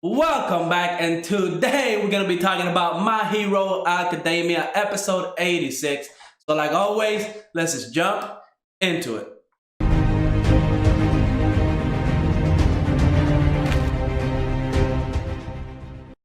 Welcome back, and today we're gonna be talking about My Hero Academia episode 86. So, like always, let's just jump into it.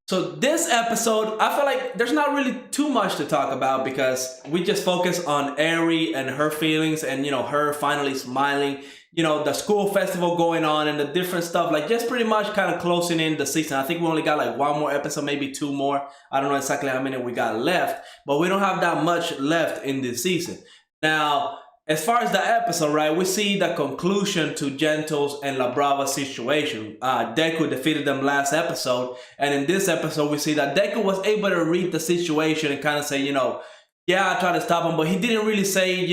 So this episode, I feel like there's not really too much to talk about because we just focus on ERI and her feelings and, her finally smiling, the school festival going on and the different stuff, like just pretty much kind of closing in the season. I think we only got like one more episode, maybe two more. I don't know exactly how many we got left, but we don't have that much left in this season. Now, as far as the episode, right, we see the conclusion to Gentle's and La Brava situation. Deku defeated them last episode, and in this episode, we see that Deku was able to read the situation and kind of say, yeah, I tried to stop him, but he didn't really say,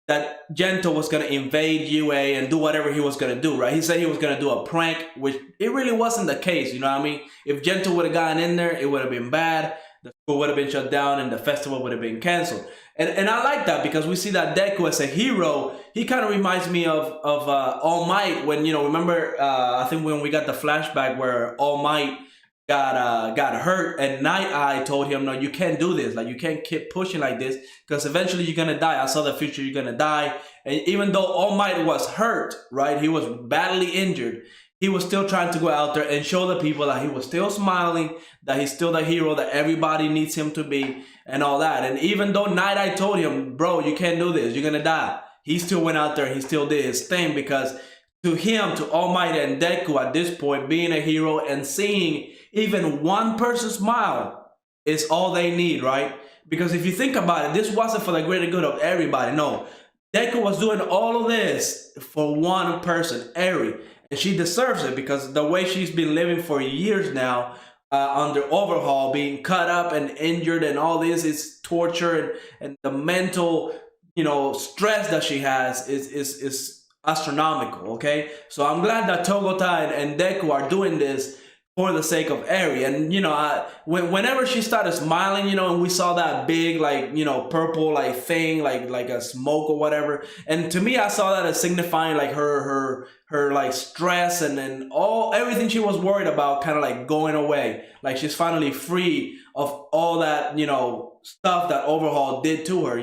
that Gentle was going to invade UA and do whatever he was going to do, right? He said he was going to do a prank, which it really wasn't the case, you know what I mean? If Gentle would have gotten in there, it would have been bad. The school would have been shut down and the festival would have been canceled. And I like that because we see that Deku as a hero, he kind of reminds me of All Might when, remember, I think when we got the flashback where All Might got hurt and Night Eye told him, no, you can't do this. Like, you can't keep pushing like this because eventually you're going to die. I saw the future, you're going to die. And even though All Might was hurt, right, he was badly injured, he was still trying to go out there and show the people that he was still smiling, that he's still the hero that everybody needs him to be and all that. And even though Night Eye told him, bro, you can't do this, you're going to die, he still went out there, he still did his thing because to him, to All Might and Deku at this point, being a hero and seeing even one person smile is all they need, right? Because if you think about it, this wasn't for the greater good of everybody. No, Deku was doing all of this for one person, Eri. And she deserves it because the way she's been living for years now under overhaul, being cut up and injured and all this is torture and the mental, stress that she has is astronomical, okay? So I'm glad that Togota and Deku are doing this for the sake of Eri. And, whenever she started smiling, and we saw that big, purple, thing, like a smoke or whatever. And to me, I saw that as signifying, her stress and then everything she was worried about kind of, going away. Like, she's finally free of all that, stuff that Overhaul did to her,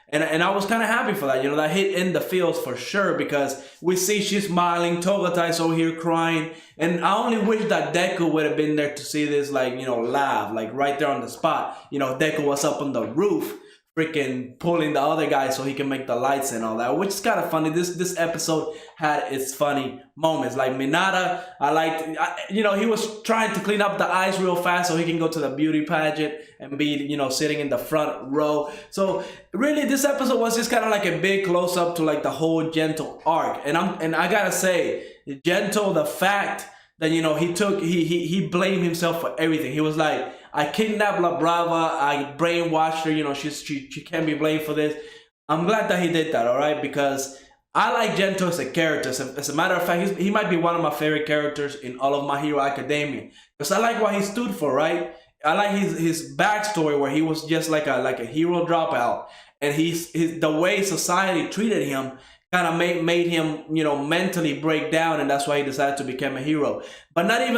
And I was kind of happy for that, that hit in the feels for sure because we see she's smiling, Togatai's over here crying, and I only wish that Deku would have been there to see this, laugh, right there on the spot. Deku was up on the roof, freaking pulling the other guy so he can make the lights and all that, which is kind of funny. This episode had its funny moments. Like Minata, I liked, he was trying to clean up the ice real fast so he can go to the beauty pageant and be, sitting in the front row. So really, this episode was just kind of like a big close up to the whole Gentle arc. And I gotta say, Gentle, the fact that he blamed himself for everything. He was like, I kidnapped La Brava, I brainwashed her, she can't be blamed for this. I'm glad that he did that, all right? Because I like Gentle as a character. As a matter of fact, he might be one of my favorite characters in all of My Hero Academia. Because I like what he stood for, right? I like his backstory where he was just like a hero dropout. And the way society treated him kind of made him, mentally break down, and that's why he decided to become a hero. But not even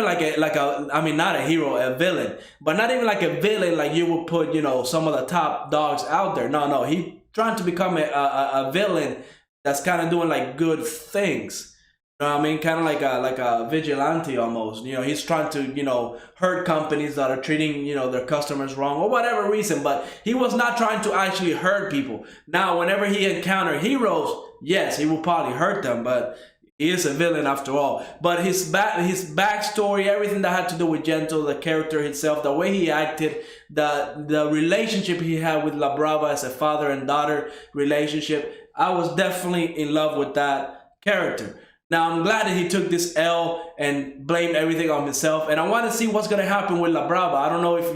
not a hero, a villain. But not even like a villain like you would put, some of the top dogs out there. No, he trying to become a villain that's kind of doing good things. You know what I mean? Kind of like a vigilante almost. He's trying to, hurt companies that are treating, their customers wrong or whatever reason. But he was not trying to actually hurt people. Now, whenever he encountered heroes, yes, he will probably hurt them, but he is a villain after all. But his backstory, everything that had to do with Gentle, the character himself, the way he acted, the relationship he had with La Brava as a father and daughter relationship, I was definitely in love with that character. Now, I'm glad that he took this L and blamed everything on himself. And I want to see what's going to happen with La Brava. I don't know if,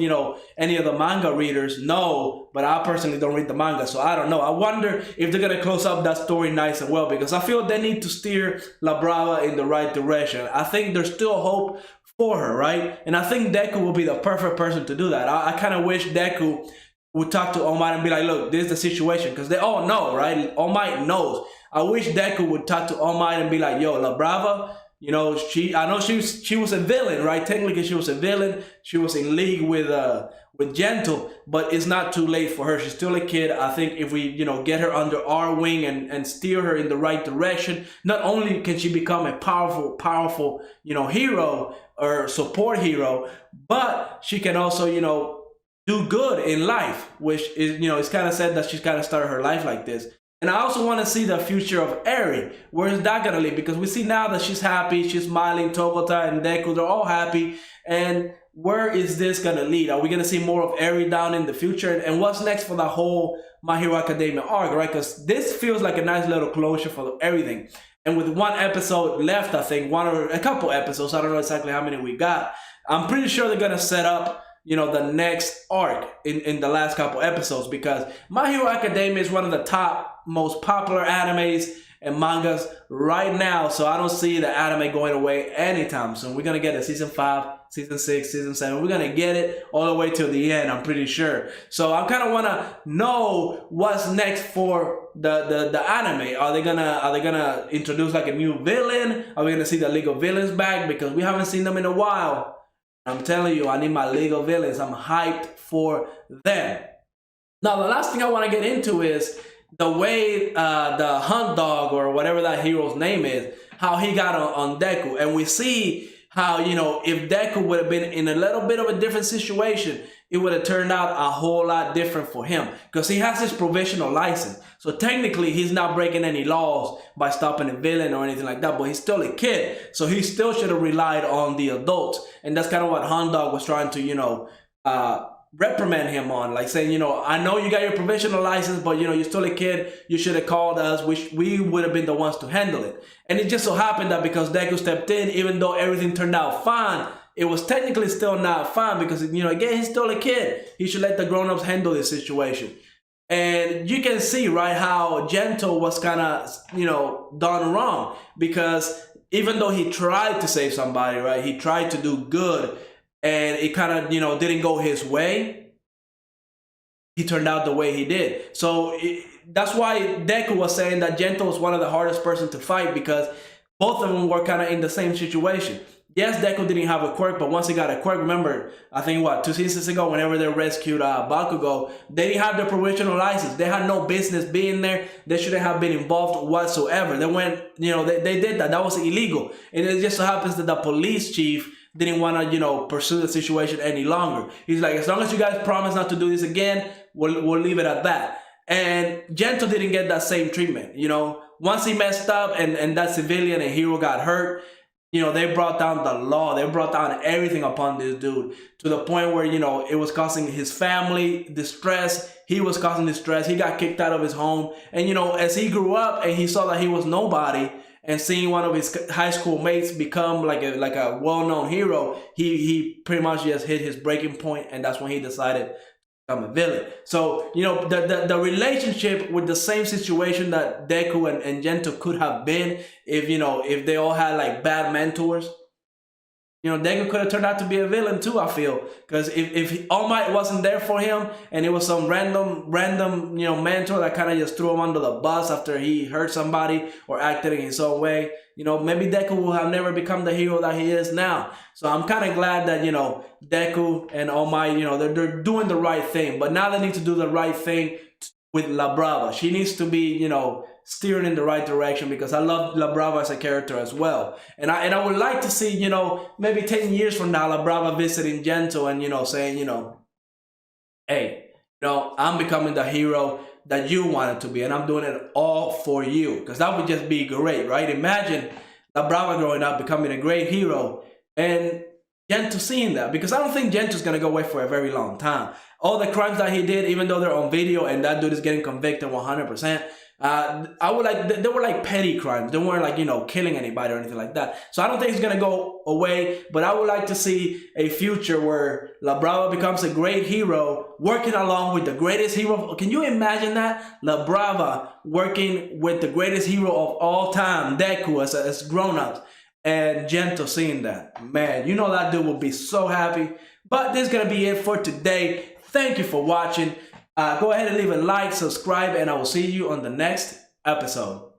any of the manga readers know, but I personally don't read the manga, so I don't know. I wonder if they're going to close up that story nice and well, because I feel they need to steer La Brava in the right direction. I think there's still hope for her, right? And I think Deku will be the perfect person to do that. I kind of wish Deku would talk to All Might and be like, look, this is the situation, because they all know, right? All Might knows. I wish Deku would talk to All Might and be like, yo, La Brava, You know, I know she was a villain, right? Technically, she was a villain. She was in league with Gentle, but it's not too late for her. She's still a kid. I think if we, you know, get her under our wing and steer her in the right direction, not only can she become a powerful, you know, hero or support hero, but she can also, you know, do good in life, which is, you know, it's kind of sad that she's kind of started her life like this. And I also want to see the future of ERI. Where is that going to lead? Because we see now that she's happy, she's smiling, Togota and Deku, they're all happy. And where is this going to lead? Are we going to see more of ERI down in the future? And what's next for the whole My Hero Academia arc, right? Because this feels like a nice little closure for everything. And with one episode left, I think, one or a couple episodes, I don't know exactly how many we got, I'm pretty sure they're going to set up, you know, the next arc in the last couple episodes, because My Hero Academia is one of the top most popular animes and mangas right now, so I don't see the anime going away anytime soon. We're gonna get a season 5, season 6, season 7. We're gonna get it all the way till the end, I'm pretty sure. So I kind of wanna know what's next for the anime. Are they gonna introduce like a new villain? Are we gonna see the League of Villains back? Because we haven't seen them in a while. I'm telling you, I need my League of Villains. I'm hyped for them. Now, the last thing I want to get into is the way the hunt dog, or whatever that hero's name is, how he got on Deku. And we see how, you know, if Deku would have been in a little bit of a different situation, it would have turned out a whole lot different for him, because he has his provisional license. So technically, he's not breaking any laws by stopping a villain or anything like that, but he's still a kid. So he still should have relied on the adults. And that's kind of what Hound Dog was trying to, you know, reprimand him on, like saying, you know, I know you got your provisional license, but, you know, you're still a kid. You should have called us, which we would have been the ones to handle it. And it just so happened that because Deku stepped in, even though everything turned out fine, it was technically still not fine, because, you know, again, he's still a kid. He should let the grown-ups handle this situation. And you can see, right, how Gentle was kind of, you know, done wrong, because even though he tried to save somebody, right, he tried to do good, and it kind of, you know, didn't go his way, he turned out the way he did. So that's why Deku was saying that Gentle was one of the hardest person to fight, because both of them were kind of in the same situation. Yes, Deku didn't have a quirk, but once he got a quirk, remember, I think, what, 2 seasons ago, whenever they rescued Bakugo, they didn't have their provisional license. They had no business being there. They shouldn't have been involved whatsoever. They went, you know, they did that. That was illegal. And it just so happens that the police chief didn't want to, you know, pursue the situation any longer. He's like, as long as you guys promise not to do this again, we'll leave it at that. And Gentle didn't get that same treatment. You know, once he messed up and that civilian and hero got hurt, you know, they brought down the law. They brought down everything upon this dude, to the point where, you know, it was causing his family distress. He was causing distress. He got kicked out of his home. And, you know, as he grew up and he saw that he was nobody, and seeing one of his high school mates become like a well-known hero, he pretty much just hit his breaking point, and that's when he decided to become a villain. So, you know, the relationship with the same situation that Deku and Gentle could have been, if, you know, if they all had like bad mentors, you know, Deku could have turned out to be a villain too, I feel. Because if All Might wasn't there for him, and it was some random, you know, mentor that kind of just threw him under the bus after he hurt somebody or acted in his own way, you know, maybe Deku will have never become the hero that he is now. So I'm kind of glad that, you know, Deku and All Might, you know, they're doing the right thing. But now they need to do the right thing with La Brava. She needs to be, you know, steering in the right direction, because I love La Brava as a character as well. And I would like to see, you know, maybe 10 years from now, La Brava visiting Gentle and, you know, saying, you know, hey, you know, I'm becoming the hero that you wanted to be, and I'm doing it all for you. Because that would just be great, right? Imagine La Brava growing up, becoming a great hero, and Gentle seeing that, because I don't think Gentle's gonna go away for a very long time. All the crimes that he did, even though they're on video and that dude is getting convicted 100%, I would like, they were like petty crimes. They weren't like, you know, killing anybody or anything like that. So I don't think it's gonna go away, but I would like to see a future where La Brava becomes a great hero, working along with the greatest hero. Can you imagine that? La Brava working with the greatest hero of all time, Deku, as grown-ups, and Gentle seeing that. Man, you know that dude will be so happy. But this is gonna be it for today. Thank you for watching. Go ahead and leave a like, subscribe, and I will see you on the next episode.